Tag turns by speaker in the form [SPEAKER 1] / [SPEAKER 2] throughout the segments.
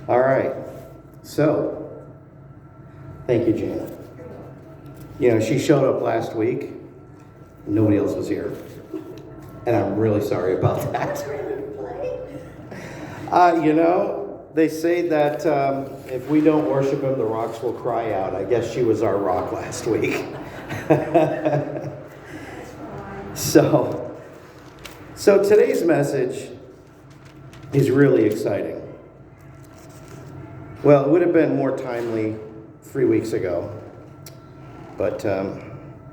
[SPEAKER 1] All right. So, thank you, Jana. She showed up last week. Nobody else was here. And I'm really sorry about that. They say that if we don't worship him, the rocks will cry out. I guess she was our rock last week. So today's message is really exciting. Well, it would have been more timely 3 weeks ago, but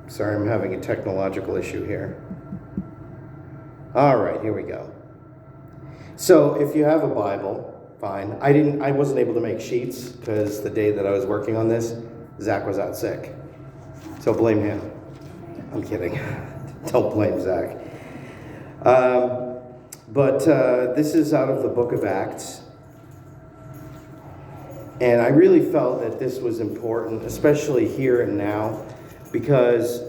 [SPEAKER 1] sorry, I'm having a technological issue here. All right, here we go. So if you have a Bible, fine. I wasn't able to make sheets because the day that I was working on this, Zach was out sick. So blame him. I'm kidding. Don't blame Zach. But this is out of the book of Acts. And I really felt that this was important, especially here and now, because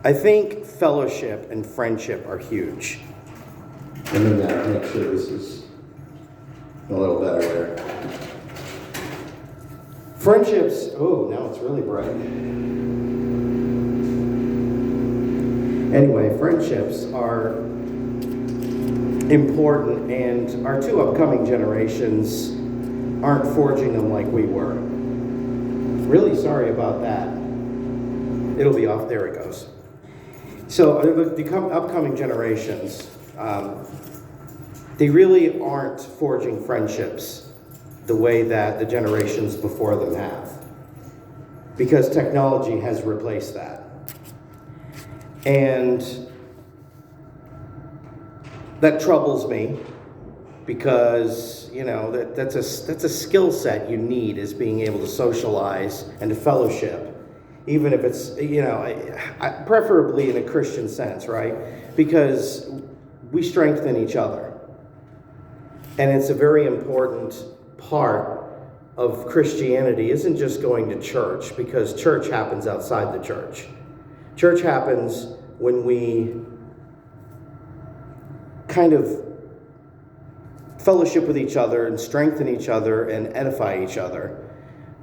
[SPEAKER 1] I think fellowship and friendship are huge. Let me make sure this is a little better there. Friendships, now it's really bright. Anyway, friendships are important, and our two upcoming generations aren't forging them like we were. Really sorry about that. It'll be off. There it goes. So the upcoming generations, they really aren't forging friendships the way that the generations before them have, because technology has replaced that. And that troubles me, because that's a skill set you need, is being able to socialize and to fellowship, even if it's preferably in a Christian sense, right? Because we strengthen each other, and it's a very important part of Christianity. Isn't just going to church, because church happens outside the church. Church happens when we kind of fellowship with each other and strengthen each other and edify each other,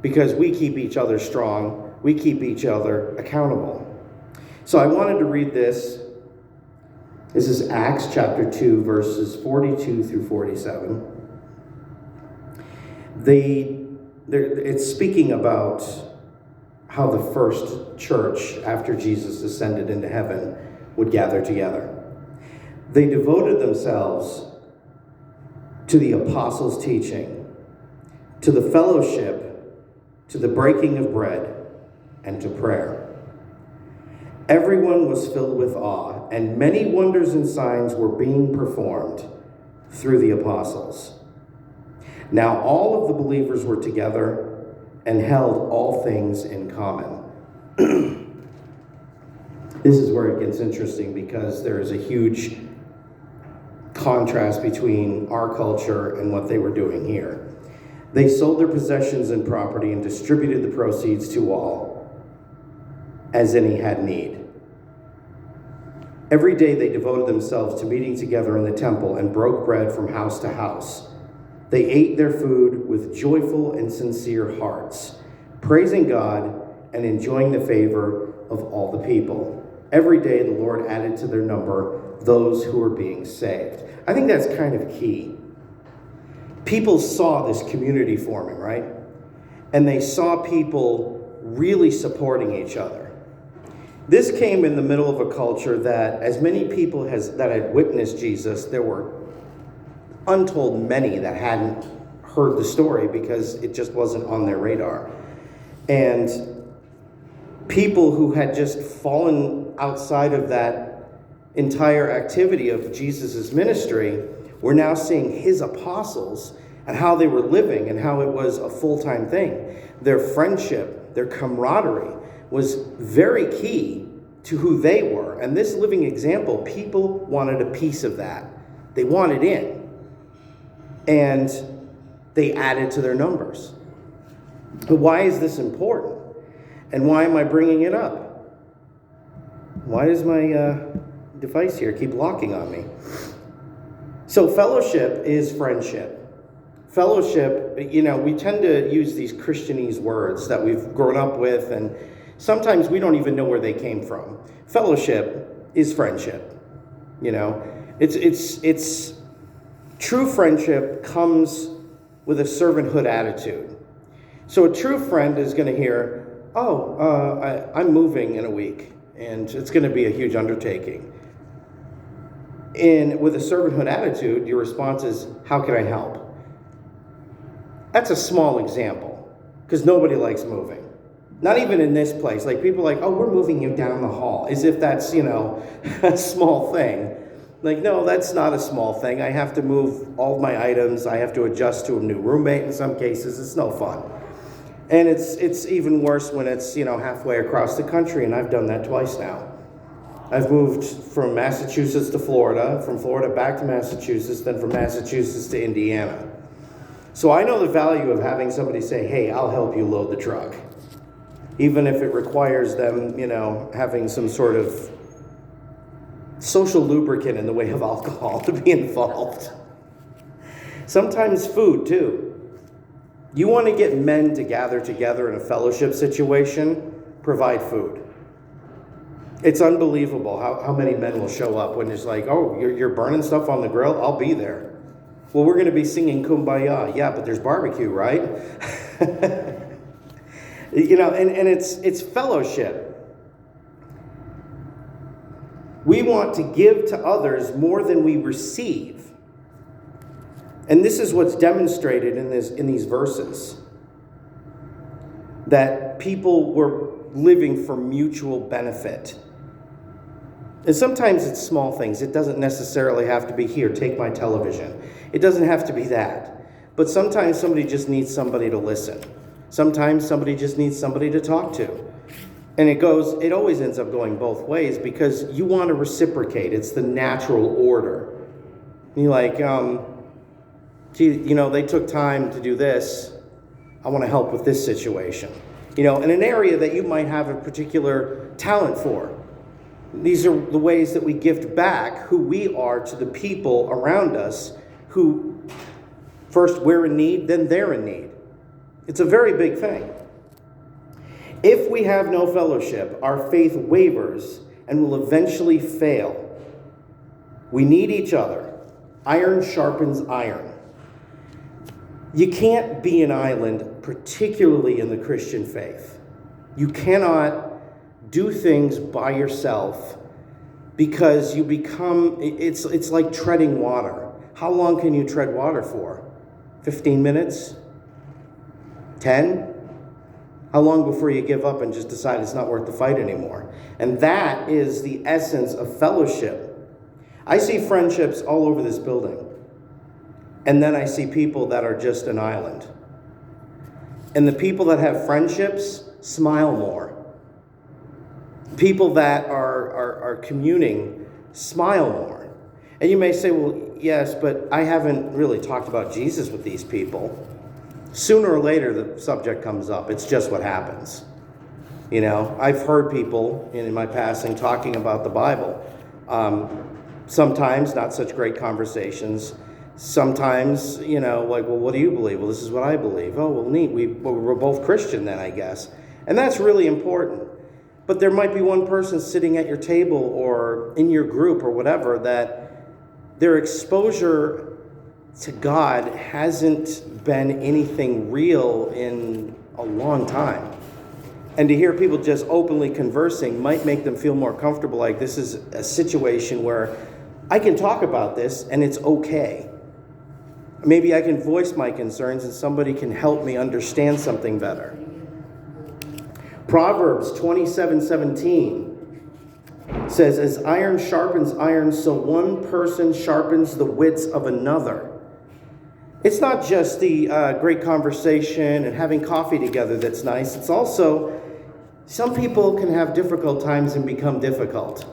[SPEAKER 1] because we keep each other strong, we keep each other accountable. So I wanted to read this. This is Acts chapter 2, verses 42 through 47. It's speaking about how the first church, after Jesus ascended into heaven, would gather together. They devoted themselves to the apostles' teaching, to the fellowship, to the breaking of bread, and to prayer. Everyone was filled with awe, and many wonders and signs were being performed through the apostles. Now all of the believers were together and held all things in common. This is where it gets interesting, because there is a huge contrast between our culture and what they were doing here. They sold their possessions and property and distributed the proceeds to all, as any had need. Every day they devoted themselves to meeting together in the temple and broke bread from house to house. They ate their food with joyful and sincere hearts, praising God and enjoying the favor of all the people. Every day the Lord added to their number those who were being saved. I think that's kind of key. People saw this community forming, right? And they saw people really supporting each other. This came in the middle of a culture that, as many people that had witnessed Jesus, there were untold many that hadn't heard the story because it just wasn't on their radar. And people who had just fallen outside of that entire activity of Jesus' ministry were now seeing his apostles and how they were living and how it was a full-time thing. Their friendship, their camaraderie was very key to who they were. And this living example, people wanted a piece of that. They wanted in. And they added to their numbers. But why is this important? And why am I bringing it up? Why does my device here keep locking on me? So fellowship is friendship. fellowship, we tend to use these Christianese words that we've grown up with, and sometimes we don't even know where they came from. Fellowship is friendship. It's true friendship comes with a servanthood attitude. So a true friend is going to hear, I'm moving in a week, and it's going to be a huge undertaking. And with a servanthood attitude, your response is, how can I help? That's a small example, because nobody likes moving. Not even in this place. Like, people are like, we're moving you down the hall, as if that's, a small thing. Like, no, that's not a small thing. I have to move all my items. I have to adjust to a new roommate in some cases. It's no fun. And it's even worse when it's, halfway across the country, and I've done that twice now. I've moved from Massachusetts to Florida, from Florida back to Massachusetts, then from Massachusetts to Indiana. So I know the value of having somebody say, hey, I'll help you load the truck. Even if it requires them, having some sort of social lubricant in the way of alcohol to be involved. Sometimes food, too. You want to get men to gather together in a fellowship situation, provide food. It's unbelievable how many men will show up when it's like, you're burning stuff on the grill? I'll be there. Well, we're going to be singing Kumbaya. Yeah, but there's barbecue, right? And it's fellowship. We want to give to others more than we receive. And this is what's demonstrated in these verses. That people were living for mutual benefit. And sometimes it's small things. It doesn't necessarily have to be, here, take my television. It doesn't have to be that. But sometimes somebody just needs somebody to listen. Sometimes somebody just needs somebody to talk to. And it always ends up going both ways, because you want to reciprocate. It's the natural order. And you're like, they took time to do this. I want to help with this situation. In an area that you might have a particular talent for. These are the ways that we gift back who we are to the people around us who first we're in need, then they're in need. It's a very big thing. If we have no fellowship, our faith wavers and will eventually fail. We need each other. Iron sharpens iron. You can't be an island, particularly in the Christian faith. You cannot do things by yourself, because you become, it's like treading water. How long can you tread water for? 15 minutes? 10? How long before you give up and just decide it's not worth the fight anymore? And that is the essence of fellowship. I see friendships all over this building. And then I see people that are just an island. And the people that have friendships smile more. People that are communing smile more. And you may say, well, yes, but I haven't really talked about Jesus with these people. Sooner or later, the subject comes up. It's just what happens. I've heard people in my passing talking about the Bible. Sometimes not such great conversations. Sometimes, like, well, what do you believe? Well, this is what I believe. Oh, well, neat. We're both Christian then, I guess. And that's really important. But there might be one person sitting at your table or in your group or whatever that their exposure to God hasn't been anything real in a long time. And to hear people just openly conversing might make them feel more comfortable, like this is a situation where I can talk about this and it's okay. Maybe I can voice my concerns and somebody can help me understand something better. Proverbs 27:17 says, as iron sharpens iron, so one person sharpens the wits of another. It's not just the great conversation and having coffee together that's nice. It's also, some people can have difficult times and become difficult.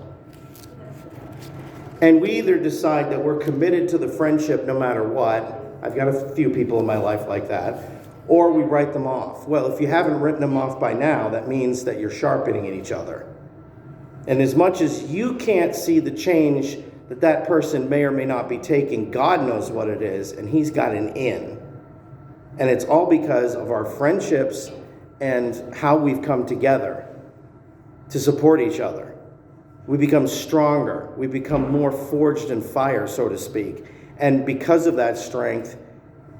[SPEAKER 1] And we either decide that we're committed to the friendship no matter what. I've got a few people in my life like that. Or we write them off. Well, if you haven't written them off by now, that means that you're sharpening each other. And as much as you can't see the change that person may or may not be taking, God knows what it is, and He's got an in. And it's all because of our friendships and how we've come together to support each other. We become stronger. We become more forged in fire, so to speak. And because of that strength,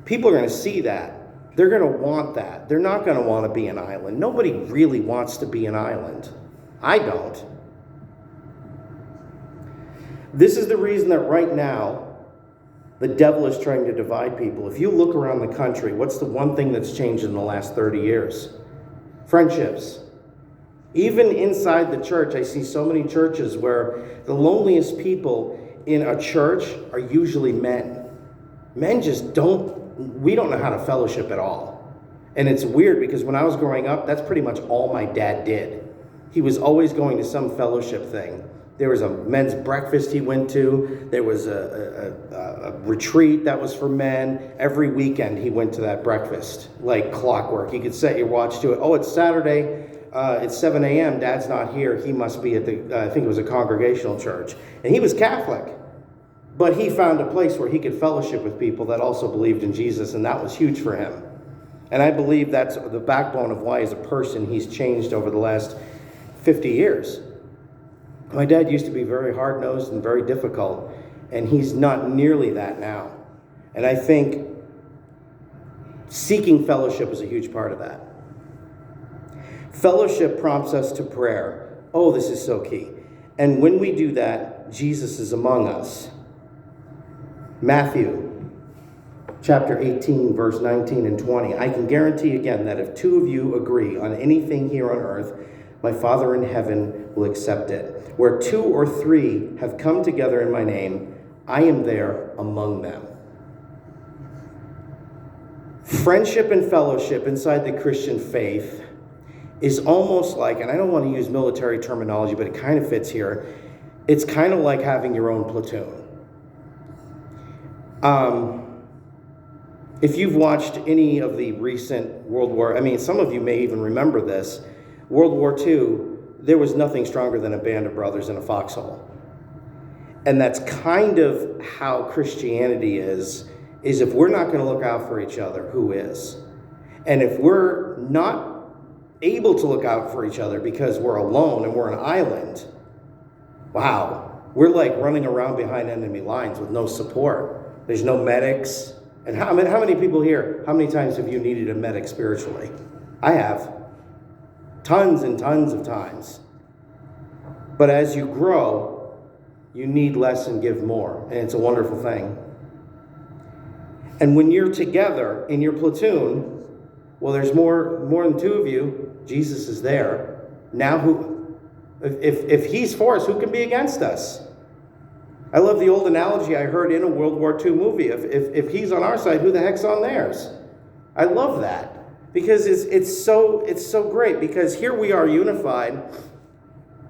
[SPEAKER 1] people are going to see that. They're going to want that. They're not going to want to be an island. Nobody really wants to be an island. I don't. This is the reason that right now, the devil is trying to divide people. If you look around the country, what's the one thing that's changed in the last 30 years? Friendships. Even inside the church, I see so many churches where the loneliest people in a church are usually men. Men just we don't know how to fellowship at all. And it's weird because when I was growing up, that's pretty much all my dad did. He was always going to some fellowship thing. There was a men's breakfast he went to. There was a retreat that was for men. Every weekend he went to that breakfast, like clockwork. You could set your watch to it. Oh, it's Saturday. It's 7 a.m. Dad's not here. He must be at I think it was a congregational church. And he was Catholic. But he found a place where he could fellowship with people that also believed in Jesus, and that was huge for him. And I believe that's the backbone of why, as a person, he's changed over the last 50 years. My dad used to be very hard-nosed and very difficult, and he's not nearly that now. And I think seeking fellowship is a huge part of that. Fellowship prompts us to prayer. Oh, this is so key. And when we do that, Jesus is among us. Matthew chapter 18, verse 19 and 20. I can guarantee again that if two of you agree on anything here on earth, my Father in heaven will accept it. Where two or three have come together in my name, I am there among them. Friendship and fellowship inside the Christian faith is almost like, and I don't want to use military terminology, but it kind of fits here. It's kind of like having your own platoon. If you've watched any of the recent World War, some of you may even remember this, World War II, there was nothing stronger than a band of brothers in a foxhole. And that's kind of how Christianity is if we're not going to look out for each other, who is? And if we're not able to look out for each other because we're alone and we're an island, wow, we're like running around behind enemy lines with no support. There's no medics. And how many people here, how many times have you needed a medic spiritually? I have. Tons and tons of times. But as you grow, you need less and give more. And it's a wonderful thing. And when you're together in your platoon, well, there's more than two of you. Jesus is there. Now, if he's for us, who can be against us? I love the old analogy I heard in a World War II movie. If he's on our side, who the heck's on theirs? I love that because it's so great, because here we are unified,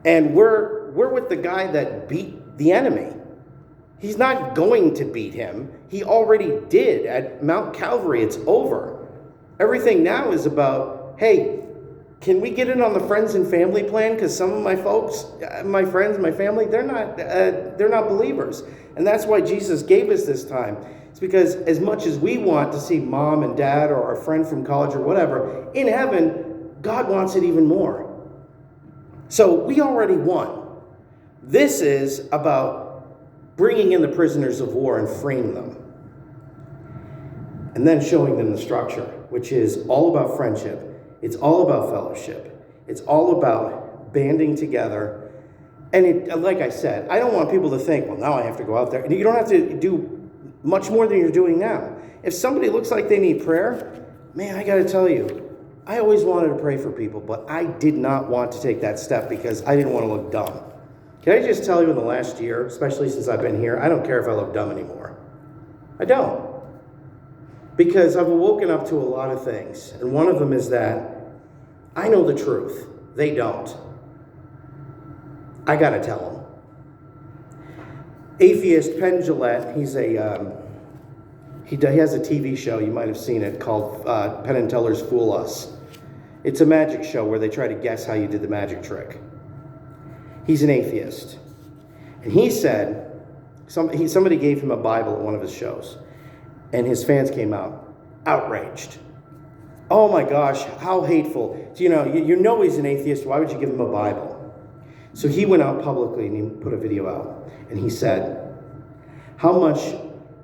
[SPEAKER 1] and we're with the guy that beat the enemy. He's not going to beat him. He already did at Mount Calvary. It's over. Everything now is about, hey, can we get in on the friends and family plan? Because some of my folks, my friends, my family, they're not believers. And that's why Jesus gave us this time. It's because as much as we want to see mom and dad or our friend from college or whatever, in heaven, God wants it even more. So we already won. This is about bringing in the prisoners of war and freeing them. And then showing them the structure, which is all about friendship. It's all about fellowship. It's all about banding together. And like I said, I don't want people to think, well, now I have to go out there. You don't have to do much more than you're doing now. If somebody looks like they need prayer, man, I got to tell you, I always wanted to pray for people, but I did not want to take that step because I didn't want to look dumb. Can I just tell you, in the last year, especially since I've been here, I don't care if I look dumb anymore. I don't. Because I've woken up to a lot of things. And one of them is that I know the truth. They don't. I got to tell them. Atheist Penn Jillette, he has a TV show, you might have seen it, called Penn and Teller's Fool Us. It's a magic show where they try to guess how you did the magic trick. He's an atheist. And he said, somebody gave him a Bible at one of his shows. And his fans came out. outraged. Oh my gosh, how hateful. You know he's an atheist. Why would you give him a Bible? So he went out publicly and he put a video out. And he said, how much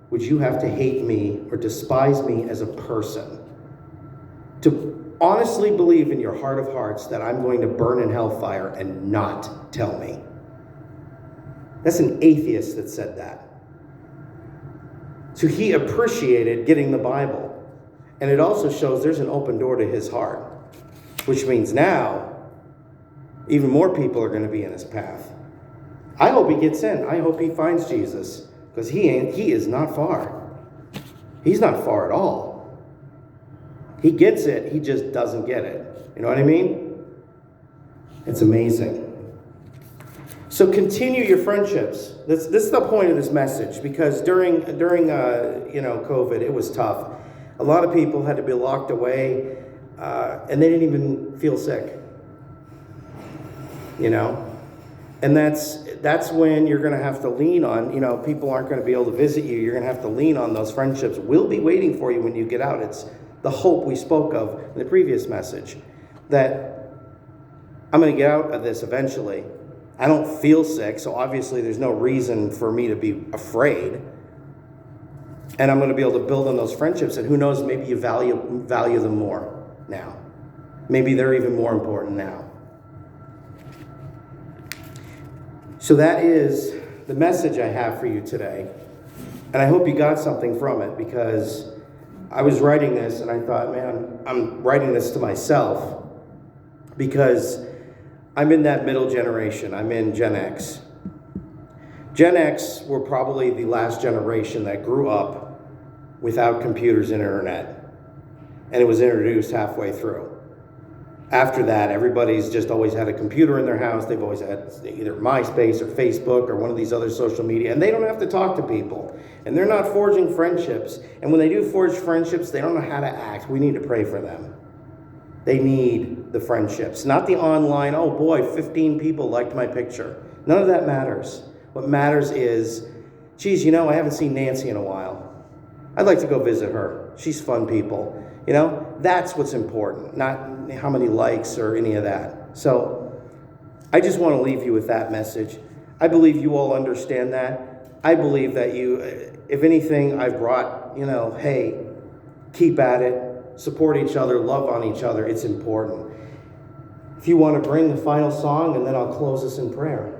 [SPEAKER 1] would you have to hate me or despise me as a person to honestly believe in your heart of hearts that I'm going to burn in hellfire and not tell me? That's an atheist that said that. So he appreciated getting the Bible. And it also shows there's an open door to his heart, which means now even more people are going to be in his path. I hope he gets in. I hope he finds Jesus, because he is not far. He's not far at all. He gets it. He just doesn't get it. You know what I mean? It's amazing. So continue your friendships. This is the point of this message, because during COVID, it was tough. A lot of people had to be locked away, and they didn't even feel sick. And that's when you're going to have to lean on, people aren't going to be able to visit you. You're going to have to lean on those friendships. We'll be waiting for you when you get out. It's the hope we spoke of in the previous message, that I'm going to get out of this eventually. I don't feel sick, so obviously there's no reason for me to be afraid. And I'm going to be able to build on those friendships. And who knows, maybe you value them more now. Maybe they're even more important now. So that is the message I have for you today. And I hope you got something from it, because I was writing this and I thought, man, I'm writing this to myself, because I'm in that middle generation. I'm in Gen X. Gen X were probably the last generation that grew up without computers and internet. And it was introduced halfway through. After that, everybody's just always had a computer in their house. They've always had either MySpace or Facebook or one of these other social media. And they don't have to talk to people. And they're not forging friendships. And when they do forge friendships, they don't know how to act. We need to pray for them. They need the friendships. Not the online, oh boy, 15 people liked my picture. None of that matters. What matters is, geez, I haven't seen Nancy in a while. I'd like to go visit her. She's fun people. That's what's important, not how many likes or any of that. So I just want to leave you with that message. I believe you all understand that. I believe that you, if anything, I've brought, hey, keep at it, support each other, love on each other. It's important. If you want to bring the final song, and then I'll close us in prayer.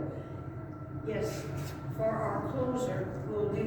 [SPEAKER 2] Yes.